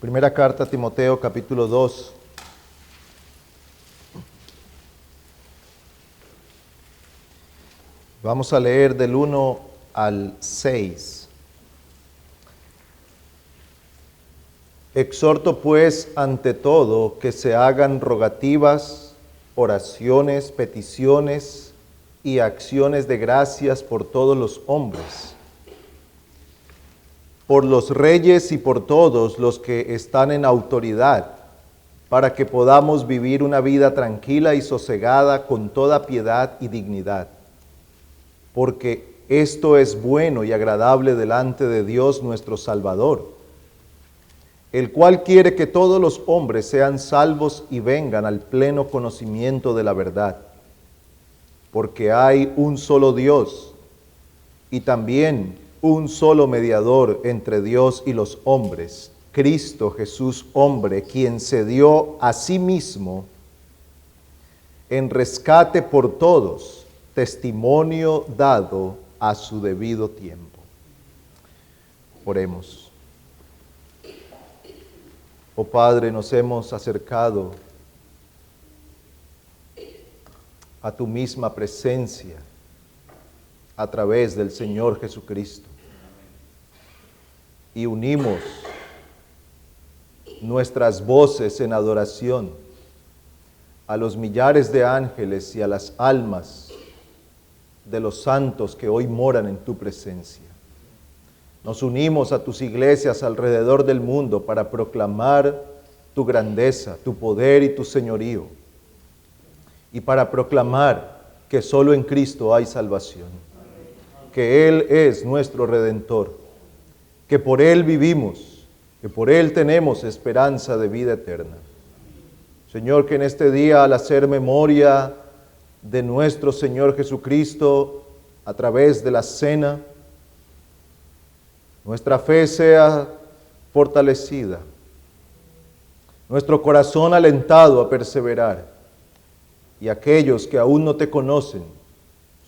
Primera carta a Timoteo, capítulo 2. Vamos a leer del 1 al 6. Exhorto pues ante todo que se hagan rogativas, oraciones, peticiones y acciones de gracias por todos los hombres, por los reyes y por todos los que están en autoridad, para que podamos vivir una vida tranquila y sosegada con toda piedad y dignidad. Porque esto es bueno y agradable delante de Dios nuestro Salvador, el cual quiere que todos los hombres sean salvos y vengan al pleno conocimiento de la verdad. Porque hay un solo Dios y también un solo mediador entre Dios y los hombres, Cristo Jesús hombre, quien se dio a sí mismo en rescate por todos, testimonio dado a su debido tiempo. Oremos. Oh Padre, nos hemos acercado a tu misma presencia a través del Señor Jesucristo y unimos nuestras voces en adoración a los millares de ángeles y a las almas de los santos que hoy moran en tu presencia. Nos unimos a tus iglesias alrededor del mundo para proclamar tu grandeza, tu poder y tu señorío, y para proclamar que solo en Cristo hay salvación, que Él es nuestro Redentor, que por Él vivimos, que por Él tenemos esperanza de vida eterna. Señor, que en este día, al hacer memoria de nuestro Señor Jesucristo a través de la cena, nuestra fe sea fortalecida, nuestro corazón alentado a perseverar, y aquellos que aún no te conocen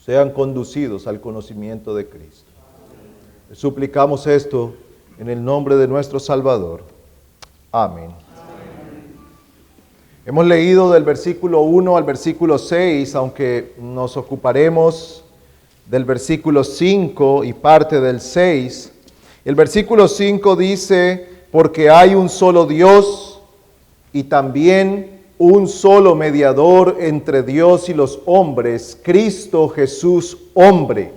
sean conducidos al conocimiento de Cristo. Le suplicamos esto en el nombre de nuestro Salvador. Amén. Hemos leído del versículo 1 al versículo 6, aunque nos ocuparemos del versículo 5 y parte del 6. El versículo 5 dice, porque hay un solo Dios y también un solo mediador entre Dios y los hombres, Cristo Jesús hombre,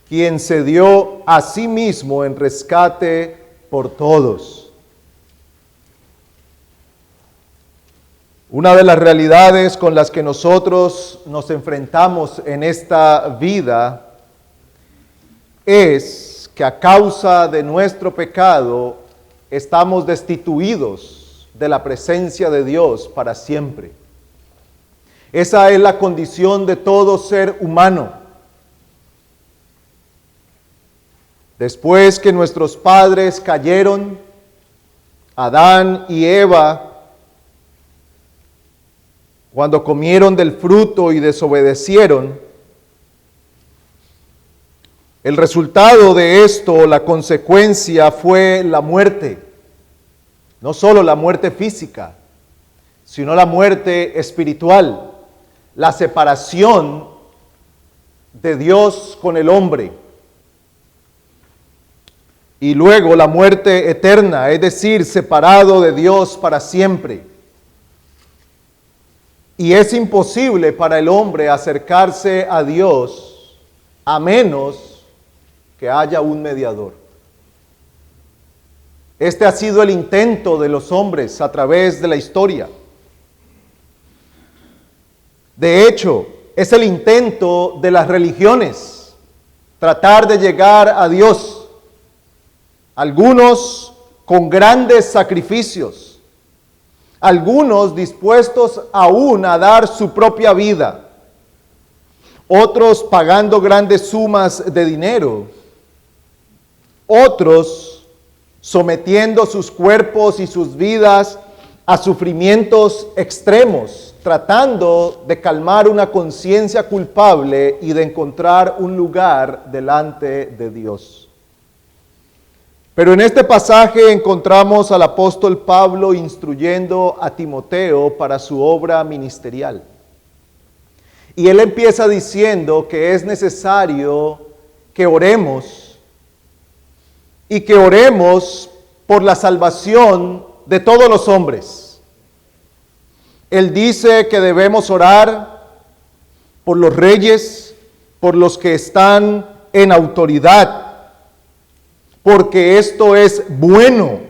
quien se dio a sí mismo en rescate por todos. Una de las realidades con las que nosotros nos enfrentamos en esta vida es que a causa de nuestro pecado estamos destituidos de la presencia de Dios para siempre. Esa es la condición de todo ser humano. Después que nuestros padres cayeron, Adán y Eva, cuando comieron del fruto y desobedecieron, el resultado de esto, la consecuencia fue la muerte. No solo la muerte física, sino la muerte espiritual, la separación de Dios con el hombre. Y luego la muerte eterna, es decir, separado de Dios para siempre. Y es imposible para el hombre acercarse a Dios a menos que haya un mediador. Este ha sido el intento de los hombres a través de la historia. De hecho, es el intento de las religiones, tratar de llegar a Dios. Algunos con grandes sacrificios, algunos dispuestos aún a dar su propia vida, otros pagando grandes sumas de dinero, otros sometiendo sus cuerpos y sus vidas a sufrimientos extremos, tratando de calmar una conciencia culpable y de encontrar un lugar delante de Dios. Pero en este pasaje encontramos al apóstol Pablo instruyendo a Timoteo para su obra ministerial. Y él empieza diciendo que es necesario que oremos y que oremos por la salvación de todos los hombres. Él dice que debemos orar por los reyes, por los que están en autoridad, porque esto es bueno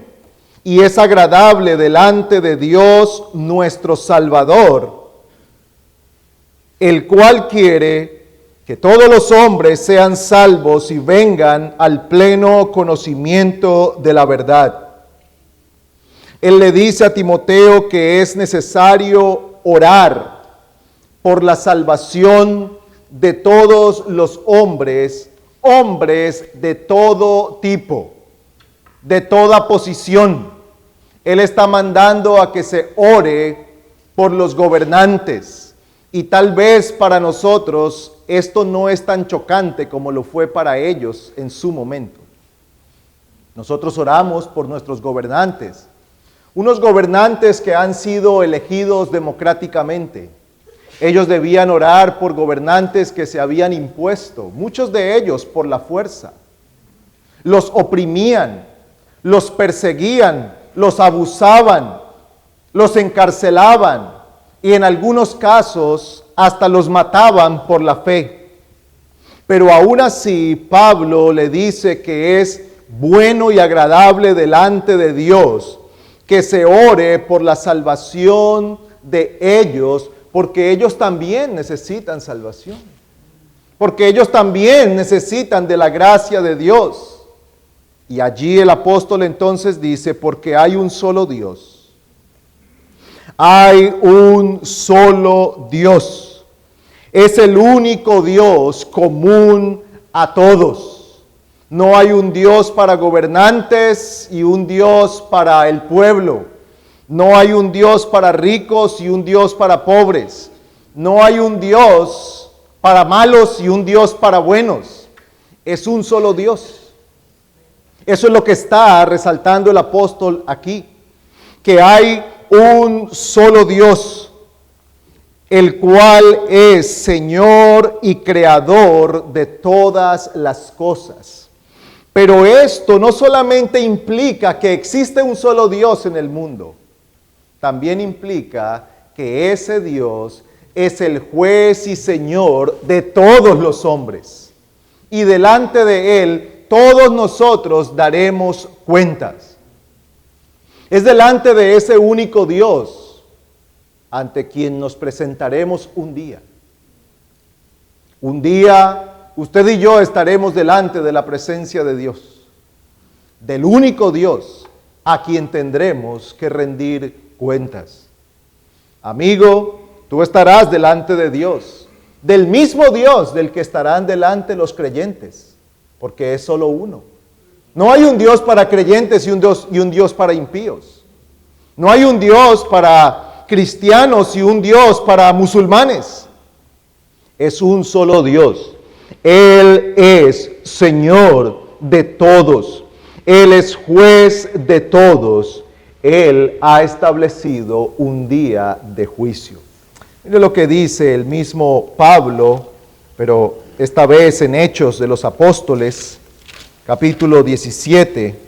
y es agradable delante de Dios nuestro Salvador, el cual quiere que todos los hombres sean salvos y vengan al pleno conocimiento de la verdad. Él le dice a Timoteo que es necesario orar por la salvación de todos los hombres, hombres de todo tipo, de toda posición. Él está mandando a que se ore por los gobernantes. Y tal vez para nosotros esto no es tan chocante como lo fue para ellos en su momento. Nosotros oramos por nuestros gobernantes. Unos gobernantes que han sido elegidos democráticamente. Ellos debían orar por gobernantes que se habían impuesto, muchos de ellos por la fuerza. Los oprimían, los perseguían, los abusaban, los encarcelaban y en algunos casos hasta los mataban por la fe. Pero aún así Pablo le dice que es bueno y agradable delante de Dios que se ore por la salvación de ellos, porque ellos también necesitan salvación, porque ellos también necesitan de la gracia de Dios. Y allí el apóstol entonces dice, porque hay un solo Dios, hay un solo Dios, es el único Dios común a todos. No hay un Dios para gobernantes y un Dios para el pueblo. No hay un Dios para ricos y un Dios para pobres. No hay un Dios para malos y un Dios para buenos. Es un solo Dios. Eso es lo que está resaltando el apóstol aquí. Que hay un solo Dios, el cual es Señor y Creador de todas las cosas. Pero esto no solamente implica que existe un solo Dios en el mundo, también implica que ese Dios es el juez y Señor de todos los hombres. Y delante de Él, todos nosotros daremos cuentas. Es delante de ese único Dios ante quien nos presentaremos un día. Un día usted y yo estaremos delante de la presencia de Dios, del único Dios a quien tendremos que rendir cuentas. Amigo, tú estarás delante de Dios, del mismo Dios del que estarán delante los creyentes, porque es solo uno. No hay un Dios para creyentes y un Dios para impíos. No hay un Dios para cristianos y un Dios para musulmanes. Es un solo Dios. Él es Señor de todos. Él es juez de todos. Él ha establecido un día de juicio. Mire lo que dice el mismo Pablo, pero esta vez en Hechos de los Apóstoles, capítulo 17.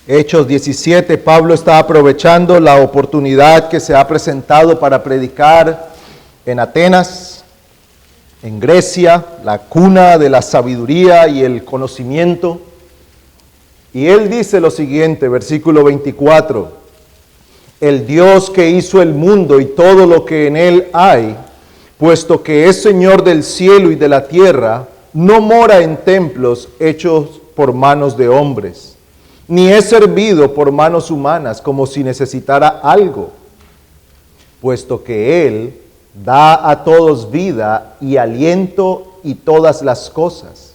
Hechos 17, Pablo está aprovechando la oportunidad que se ha presentado para predicar en Atenas, en Grecia, la cuna de la sabiduría y el conocimiento. Y él dice lo siguiente, versículo 24, el Dios que hizo el mundo y todo lo que en él hay, puesto que es Señor del cielo y de la tierra, no mora en templos hechos por manos de hombres, ni es servido por manos humanas como si necesitara algo, puesto que Él da a todos vida y aliento y todas las cosas.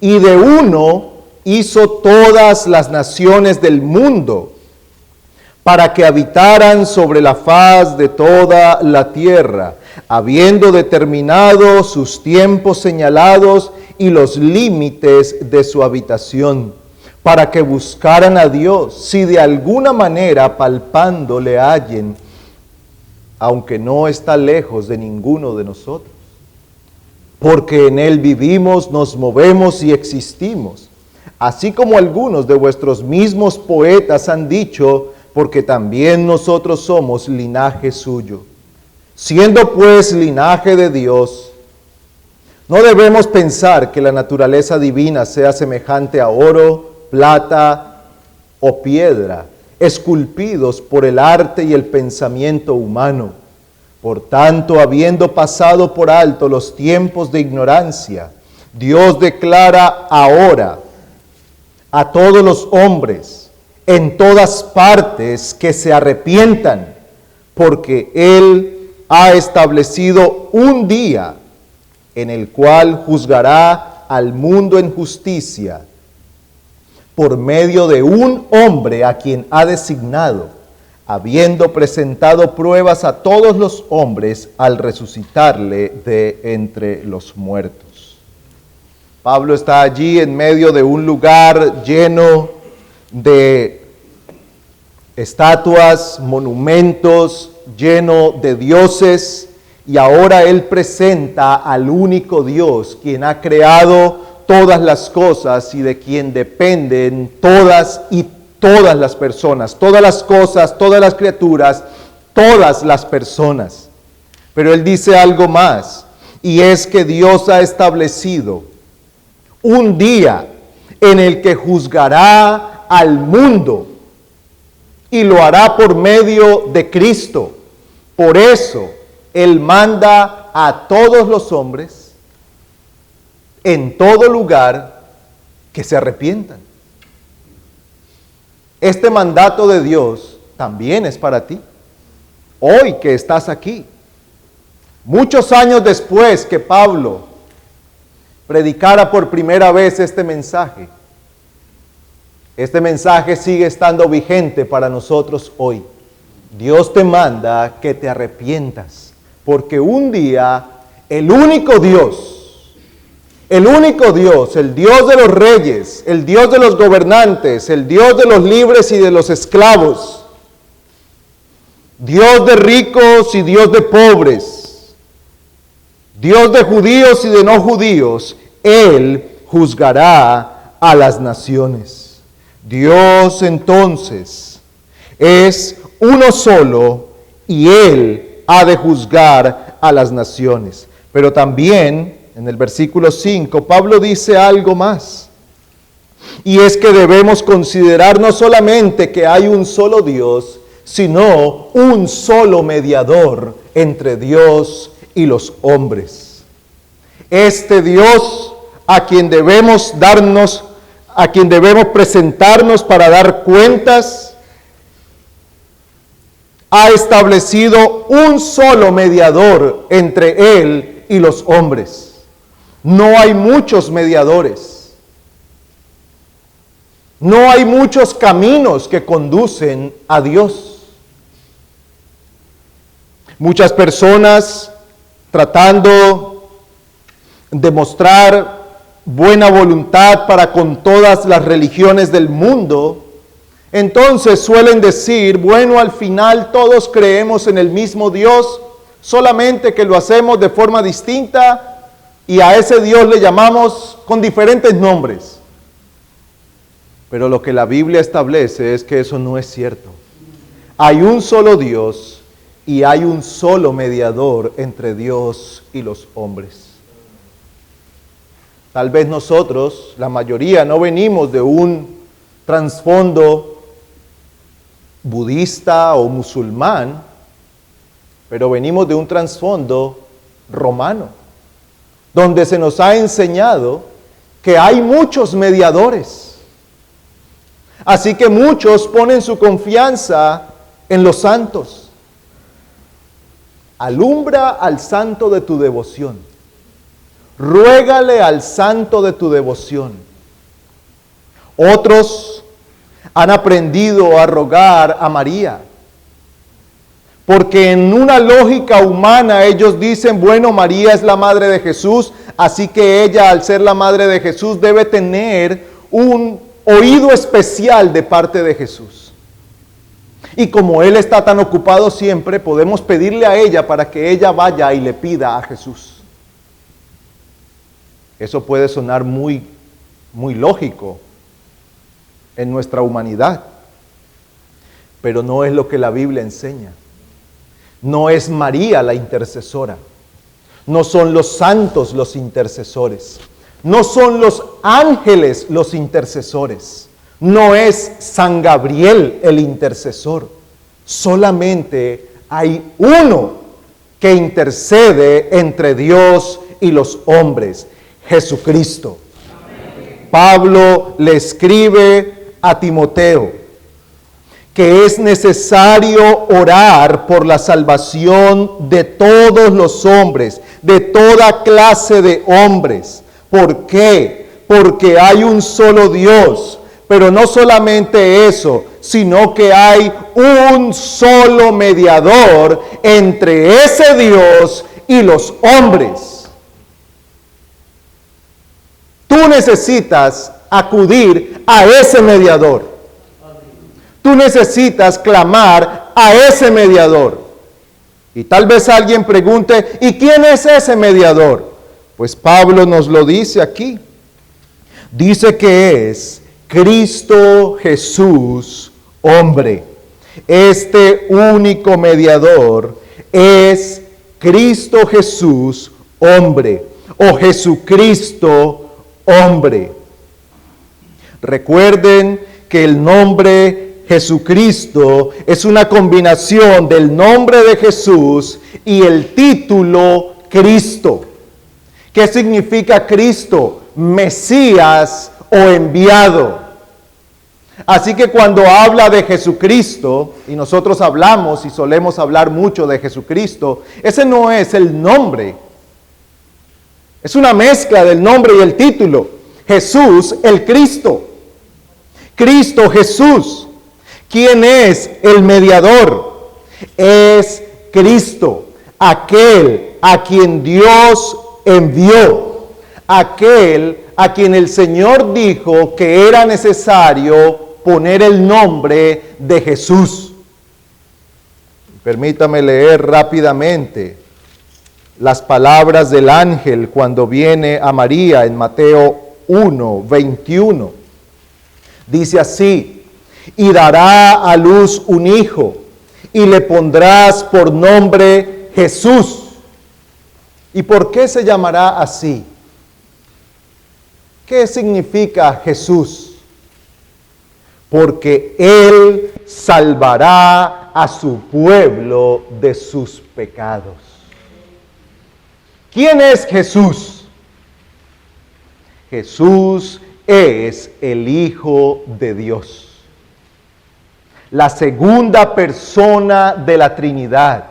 Y de uno hizo todas las naciones del mundo, para que habitaran sobre la faz de toda la tierra, habiendo determinado sus tiempos señalados y los límites de su habitación, para que buscaran a Dios, si de alguna manera palpando le hallen, aunque no está lejos de ninguno de nosotros. Porque en Él vivimos, nos movemos y existimos, así como algunos de vuestros mismos poetas han dicho, porque también nosotros somos linaje suyo. Siendo pues linaje de Dios, no debemos pensar que la naturaleza divina sea semejante a oro, plata o piedra, esculpidos por el arte y el pensamiento humano. Por tanto, habiendo pasado por alto los tiempos de ignorancia, Dios declara ahora a todos los hombres en todas partes que se arrepientan, porque Él ha establecido un día en el cual juzgará al mundo en justicia por medio de un hombre a quien ha designado, habiendo presentado pruebas a todos los hombres al resucitarle de entre los muertos. Pablo está allí en medio de un lugar lleno de estatuas, monumentos, lleno de dioses, y ahora él presenta al único Dios, quien ha creado todas las cosas y de quien dependen todas las personas, todas las cosas, todas las criaturas, todas las personas. Pero él dice algo más, y es que Dios ha establecido un día en el que juzgará al mundo, y lo hará por medio de Cristo. Por eso Él manda a todos los hombres en todo lugar que se arrepientan. Este mandato de Dios también es para ti, hoy que estás aquí. Muchos años después que Pablo predicara por primera vez este mensaje sigue estando vigente para nosotros hoy. Dios te manda que te arrepientas, porque un día el único Dios, el Dios de los reyes, el Dios de los gobernantes, el Dios de los libres y de los esclavos, Dios de ricos y Dios de pobres, Dios de judíos y de no judíos, Él juzgará a las naciones. Dios entonces es uno solo y Él ha de juzgar a las naciones. Pero también en el versículo 5 Pablo dice algo más. Y es que debemos considerar no solamente que hay un solo Dios, sino un solo mediador entre Dios y los hombres. Este Dios a quien debemos presentarnos para dar cuentas, ha establecido un solo mediador entre Él y los hombres. No hay muchos mediadores. No hay muchos caminos que conducen a Dios. Muchas personas tratando de mostrar buena voluntad para con todas las religiones del mundo, entonces suelen decir, bueno, al final todos creemos en el mismo Dios, solamente que lo hacemos de forma distinta y a ese Dios le llamamos con diferentes nombres. Pero lo que la Biblia establece es que eso no es cierto. Hay un solo Dios y hay un solo mediador entre Dios y los hombres. Tal vez nosotros, la mayoría, no venimos de un trasfondo budista o musulmán, pero venimos de un trasfondo romano, donde se nos ha enseñado que hay muchos mediadores. Así que muchos ponen su confianza en los santos. Alumbra al santo de tu devoción. Ruégale al santo de tu devoción. Otros han aprendido a rogar a María. Porque en una lógica humana ellos dicen, bueno, María es la madre de Jesús, así que ella, al ser la madre de Jesús, debe tener un oído especial de parte de Jesús. Y como Él está tan ocupado siempre, podemos pedirle a ella para que ella vaya y le pida a Jesús. Eso puede sonar muy lógico en nuestra humanidad, pero no es lo que la Biblia enseña. No es María la intercesora, no son los santos los intercesores, no son los ángeles los intercesores, no es San Gabriel el intercesor, solamente hay uno que intercede entre Dios y los hombres, Jesucristo. Pablo le escribe a Timoteo que es necesario orar por la salvación de todos los hombres, de toda clase de hombres. ¿Por qué? Porque hay un solo Dios, pero no solamente eso, sino que hay un solo mediador entre ese Dios y los hombres. Tú necesitas acudir a ese mediador. Tú necesitas clamar a ese mediador. Y tal vez alguien pregunte, ¿y quién es ese mediador? Pues Pablo nos lo dice aquí. Dice que es Cristo Jesús, hombre. Este único mediador es Cristo Jesús, hombre. O Jesucristo, hombre. Recuerden que el nombre Jesucristo es una combinación del nombre de Jesús y el título Cristo. ¿Qué significa Cristo? Mesías o enviado. Así que cuando habla de Jesucristo, y nosotros hablamos y solemos hablar mucho de Jesucristo, ese no es el nombre. Es una mezcla del nombre y el título. Jesús, el Cristo. Cristo Jesús. ¿Quién es el mediador? Es Cristo, aquel a quien Dios envió, aquel a quien el Señor dijo que era necesario poner el nombre de Jesús. Permítame leer rápidamente las palabras del ángel cuando viene a María en Mateo 1:21. Dice así: y dará a luz un hijo, y le pondrás por nombre Jesús. ¿Y por qué se llamará así? ¿Qué significa Jesús? Porque Él salvará a su pueblo de sus pecados. ¿Quién es Jesús? Jesús es el Hijo de Dios. La segunda persona de la Trinidad,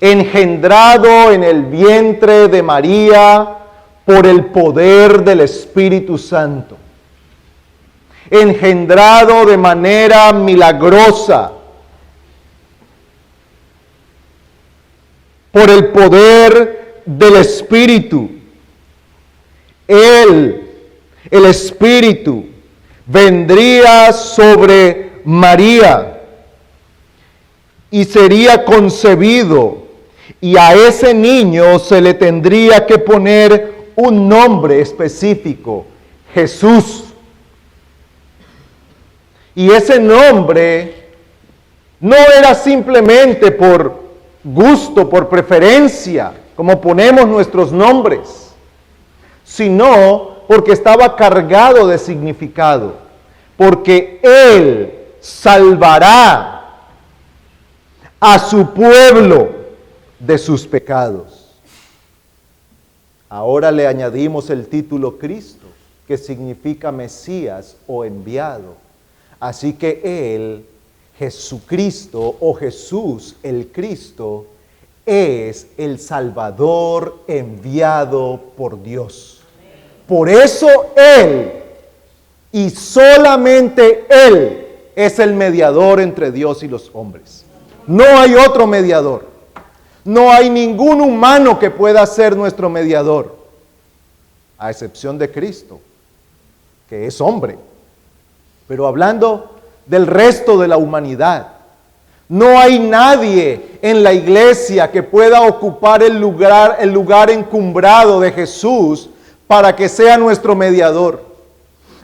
engendrado en el vientre de María por el poder del Espíritu Santo, engendrado de manera milagrosa por el poder del Espíritu. El Espíritu, vendría sobre María y sería concebido, y a ese niño se le tendría que poner un nombre específico, Jesús. Y ese nombre no era simplemente por gusto, por preferencia, como ponemos nuestros nombres, sino porque estaba cargado de significado, porque Él salvará a su pueblo de sus pecados. Ahora le añadimos el título Cristo, que significa Mesías o enviado. Así que Él, Jesucristo o Jesús el Cristo, es el Salvador enviado por Dios. Por eso Él, y solamente Él, es el mediador entre Dios y los hombres. No hay otro mediador. No hay ningún humano que pueda ser nuestro mediador, a excepción de Cristo, que es hombre. Pero hablando del resto de la humanidad, no hay nadie en la iglesia que pueda ocupar el lugar encumbrado de Jesús para que sea nuestro mediador.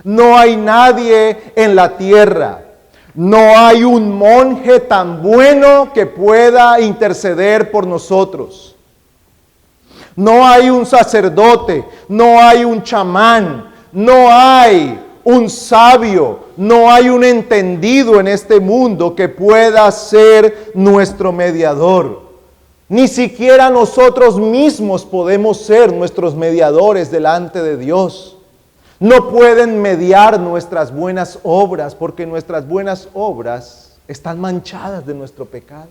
No hay nadie en la tierra. No hay un monje tan bueno que pueda interceder por nosotros. No hay un sacerdote, no hay un chamán, no hay un sabio, no hay un entendido en este mundo que pueda ser nuestro mediador. Ni siquiera nosotros mismos podemos ser nuestros mediadores delante de Dios. No pueden mediar nuestras buenas obras, porque nuestras buenas obras están manchadas de nuestro pecado.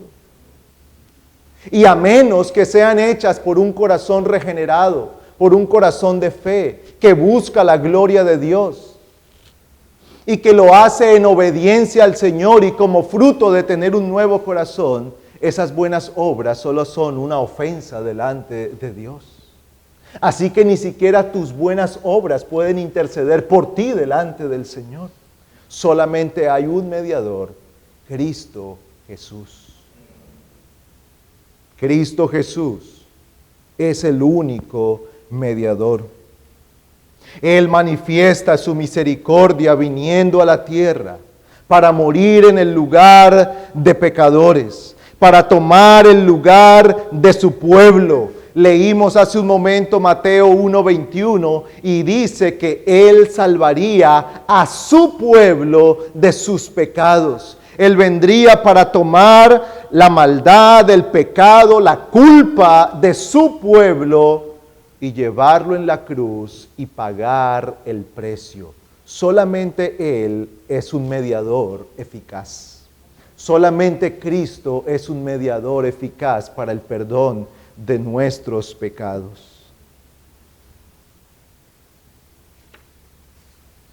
Y a menos que sean hechas por un corazón regenerado, por un corazón de fe, que busca la gloria de Dios, y que lo hace en obediencia al Señor y como fruto de tener un nuevo corazón, esas buenas obras solo son una ofensa delante de Dios. Así que ni siquiera tus buenas obras pueden interceder por ti delante del Señor. Solamente hay un mediador, Cristo Jesús. Cristo Jesús es el único mediador. Él manifiesta su misericordia viniendo a la tierra para morir en el lugar de pecadores, para tomar el lugar de su pueblo. Leímos hace un momento Mateo 1:21 y dice que Él salvaría a su pueblo de sus pecados. Él vendría para tomar la maldad, el pecado, la culpa de su pueblo y llevarlo en la cruz y pagar el precio. Solamente Él es un mediador eficaz. Solamente Cristo es un mediador eficaz para el perdón de nuestros pecados.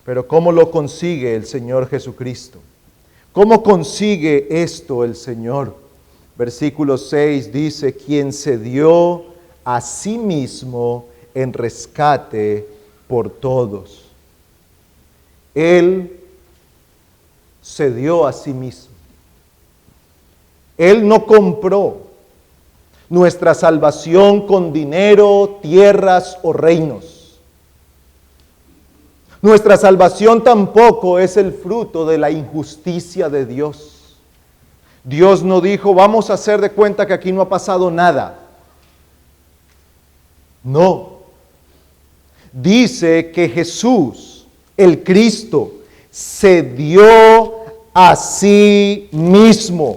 Pero ¿cómo lo consigue el Señor Jesucristo? ¿Cómo consigue esto el Señor? Versículo 6 dice, quien se dio a sí mismo en rescate por todos. Él se dio a sí mismo. Él no compró nuestra salvación con dinero, tierras o reinos. Nuestra salvación tampoco es el fruto de la injusticia de Dios. Dios no dijo, vamos a hacer de cuenta que aquí no ha pasado nada. No. Dice que Jesús, el Cristo, se dio a sí mismo.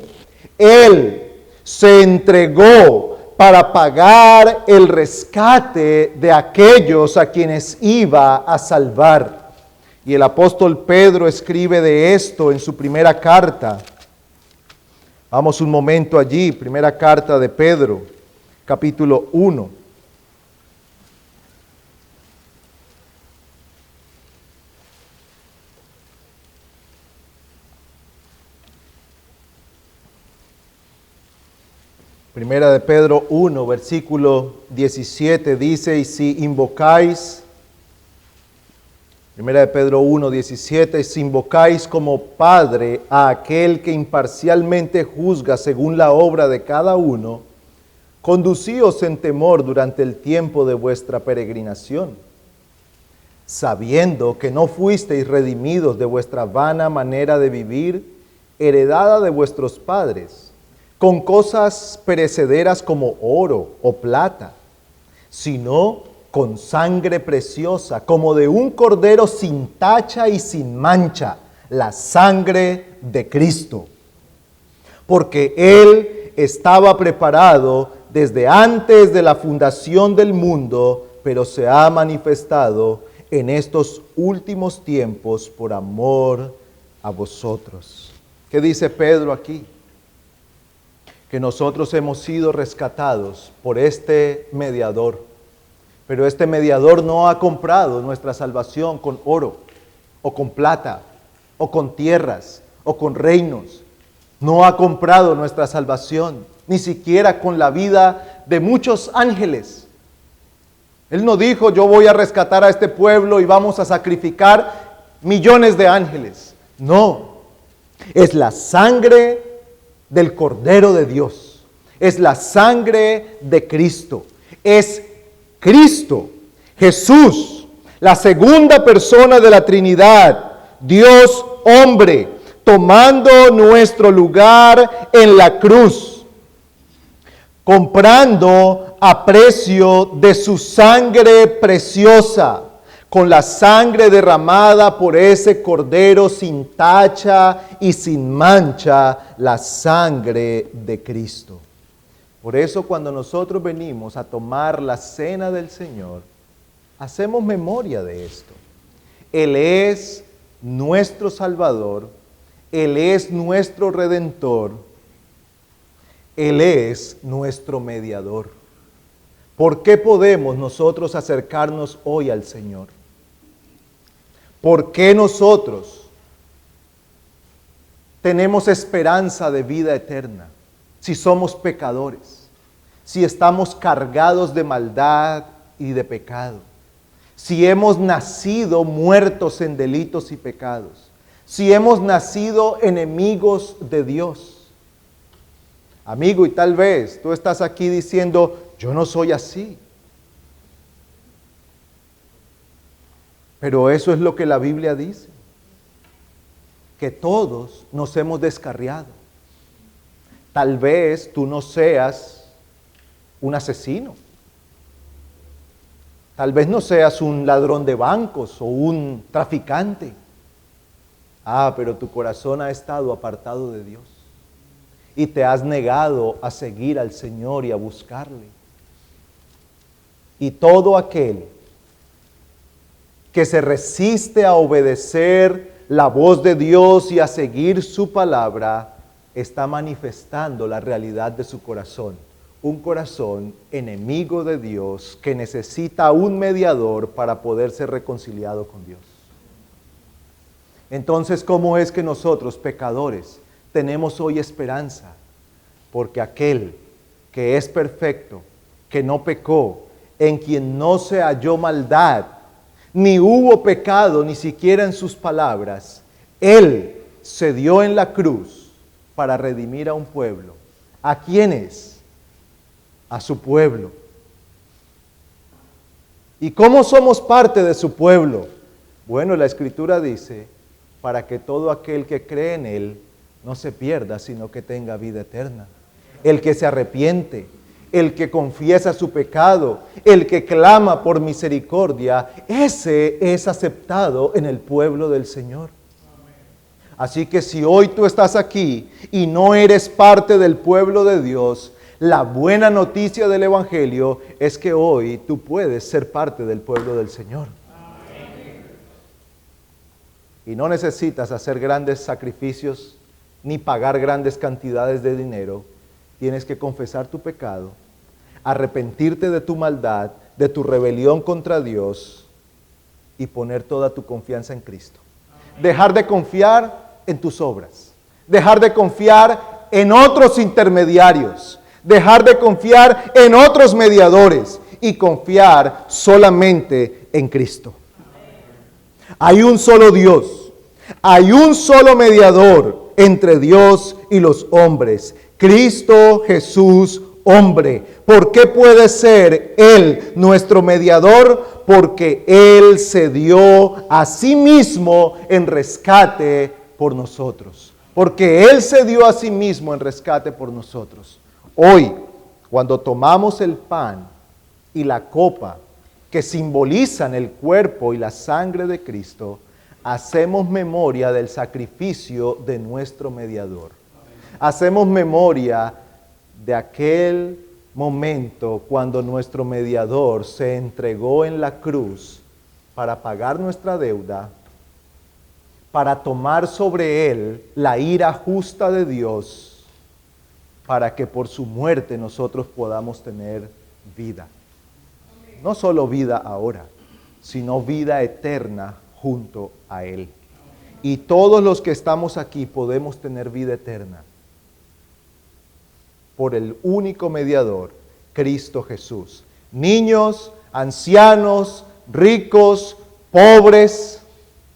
Él se entregó para pagar el rescate de aquellos a quienes iba a salvar. Y el apóstol Pedro escribe de esto en su primera carta. Vamos un momento allí, primera carta de Pedro, capítulo 1. Primera de Pedro 1, versículo 17 dice, y si invocáis, Primera de Pedro 1, 17, si invocáis como Padre a aquel que imparcialmente juzga según la obra de cada uno, conducíos en temor durante el tiempo de vuestra peregrinación, sabiendo que no fuisteis redimidos de vuestra vana manera de vivir, heredada de vuestros padres, con cosas perecederas como oro o plata, sino con sangre preciosa, como de un cordero sin tacha y sin mancha, la sangre de Cristo. Porque Él estaba preparado desde antes de la fundación del mundo, pero se ha manifestado en estos últimos tiempos por amor a vosotros. ¿Qué dice Pedro aquí? Que nosotros hemos sido rescatados por este mediador. Pero este mediador no ha comprado nuestra salvación con oro, o con plata, o con tierras, o con reinos. No ha comprado nuestra salvación, ni siquiera con la vida de muchos ángeles. Él no dijo, yo voy a rescatar a este pueblo y vamos a sacrificar millones de ángeles. No, es la sangre del Cordero de Dios. Es la sangre de Cristo. Es Cristo, Jesús, la segunda persona de la Trinidad, Dios hombre, tomando nuestro lugar en la cruz, comprando a precio de su sangre preciosa, con la sangre derramada por ese Cordero sin tacha y sin mancha, la sangre de Cristo. Por eso cuando nosotros venimos a tomar la cena del Señor, hacemos memoria de esto. Él es nuestro Salvador, Él es nuestro Redentor, Él es nuestro mediador. ¿Por qué podemos nosotros acercarnos hoy al Señor? ¿Por qué nosotros tenemos esperanza de vida eterna si somos pecadores? Si estamos cargados de maldad y de pecado. Si hemos nacido muertos en delitos y pecados. Si hemos nacido enemigos de Dios. Amigo, y tal vez tú estás aquí diciendo, yo no soy así. Pero eso es lo que la Biblia dice. Que todos nos hemos descarriado. Tal vez tú no seas un asesino. Tal vez no seas un ladrón de bancos o un traficante. Pero tu corazón ha estado apartado de Dios. Y te has negado a seguir al Señor y a buscarle. Y todo aquel que se resiste a obedecer la voz de Dios y a seguir su palabra, está manifestando la realidad de su corazón. Un corazón enemigo de Dios que necesita un mediador para poder ser reconciliado con Dios. Entonces, ¿cómo es que nosotros, pecadores, tenemos hoy esperanza? Porque aquel que es perfecto, que no pecó, en quien no se halló maldad, ni hubo pecado, ni siquiera en sus palabras, Él se dio en la cruz para redimir a un pueblo. ¿A quiénes? A su pueblo. ¿Y cómo somos parte de su pueblo? Bueno, la Escritura dice, para que todo aquel que cree en Él no se pierda, sino que tenga vida eterna. El que se arrepiente, el que confiesa su pecado, el que clama por misericordia, ese es aceptado en el pueblo del Señor. Así que si hoy tú estás aquí y no eres parte del pueblo de Dios, la buena noticia del Evangelio es que hoy tú puedes ser parte del pueblo del Señor. Y no necesitas hacer grandes sacrificios ni pagar grandes cantidades de dinero. Tienes que confesar tu pecado, arrepentirte de tu maldad, de tu rebelión contra Dios y poner toda tu confianza en Cristo. Dejar de confiar en tus obras, dejar de confiar en otros intermediarios, dejar de confiar en otros mediadores y confiar solamente en Cristo. Hay un solo Dios, hay un solo mediador entre Dios y los hombres, Cristo Jesús, hombre. ¿Por qué puede ser Él nuestro mediador? Porque Él se dio a sí mismo en rescate por nosotros. Porque Él se dio a sí mismo en rescate por nosotros. Hoy, cuando tomamos el pan y la copa que simbolizan el cuerpo y la sangre de Cristo, hacemos memoria del sacrificio de nuestro mediador. Hacemos memoria de aquel momento cuando nuestro mediador se entregó en la cruz para pagar nuestra deuda, para tomar sobre él la ira justa de Dios, para que por su muerte nosotros podamos tener vida. No solo vida ahora, sino vida eterna junto a Él. Y todos los que estamos aquí podemos tener vida eterna por el único mediador, Cristo Jesús. Niños, ancianos, ricos, pobres,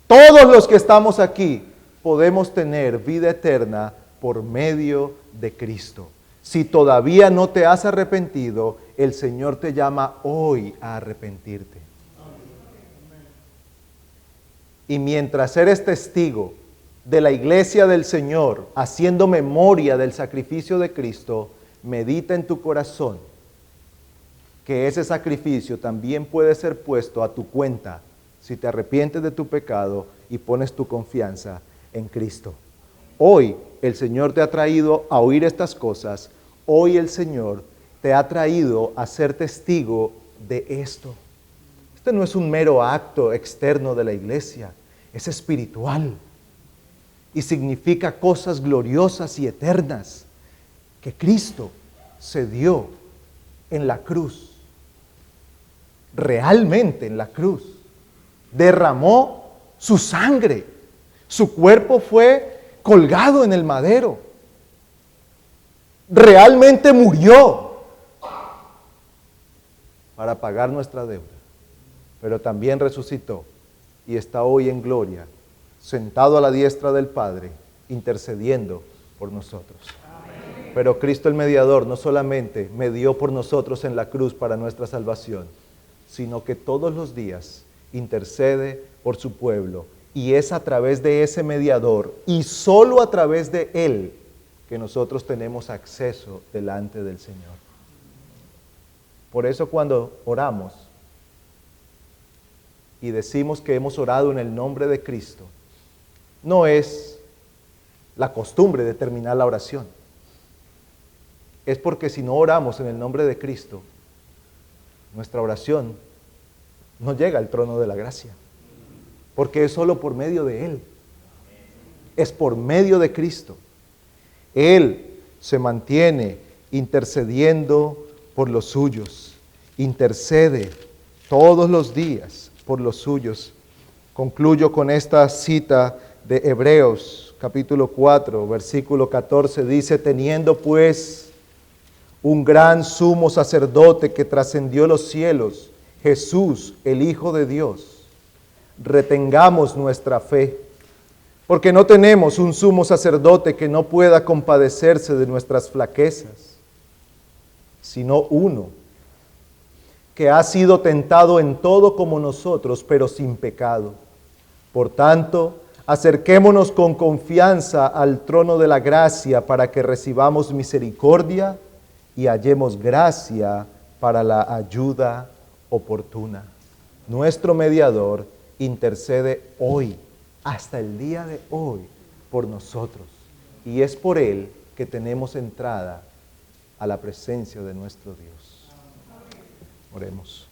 todos los que estamos aquí podemos tener vida eterna por medio de Cristo. Si todavía no te has arrepentido, el Señor te llama hoy a arrepentirte. Y mientras eres testigo de la iglesia del Señor, haciendo memoria del sacrificio de Cristo, medita en tu corazón que ese sacrificio también puede ser puesto a tu cuenta si te arrepientes de tu pecado y pones tu confianza en Cristo. Hoy el Señor te ha traído a oír estas cosas. Hoy el Señor te ha traído a ser testigo de esto. Este no es un mero acto externo de la iglesia, es espiritual y significa cosas gloriosas y eternas que Cristo se dio en la cruz, realmente en la cruz. Derramó su sangre, su cuerpo fue colgado en el madero, realmente murió para pagar nuestra deuda, pero también resucitó y está hoy en gloria, sentado a la diestra del Padre, intercediendo por nosotros. Amén. Pero Cristo el mediador no solamente medió por nosotros en la cruz para nuestra salvación, sino que todos los días intercede por su pueblo, y es a través de ese mediador y solo a través de él que nosotros tenemos acceso delante del Señor. Por eso cuando oramos y decimos que hemos orado en el nombre de Cristo, no es la costumbre de terminar la oración. Es porque si no oramos en el nombre de Cristo, nuestra oración no llega al trono de la gracia. Porque es solo por medio de Él. Es por medio de Cristo. Él se mantiene intercediendo por los suyos. Intercede todos los días por los suyos. Concluyo con esta cita de Hebreos, capítulo 4, versículo 14. Dice, teniendo pues un gran sumo sacerdote que trascendió los cielos, Jesús, el Hijo de Dios, retengamos nuestra fe, porque no tenemos un sumo sacerdote que no pueda compadecerse de nuestras flaquezas, sino uno que ha sido tentado en todo como nosotros, pero sin pecado. Por tanto, acerquémonos con confianza al trono de la gracia para que recibamos misericordia y hallemos gracia para la ayuda oportuna. Nuestro mediador intercede hoy, hasta el día de hoy, por nosotros. Y es por Él que tenemos entrada a la presencia de nuestro Dios. Oremos.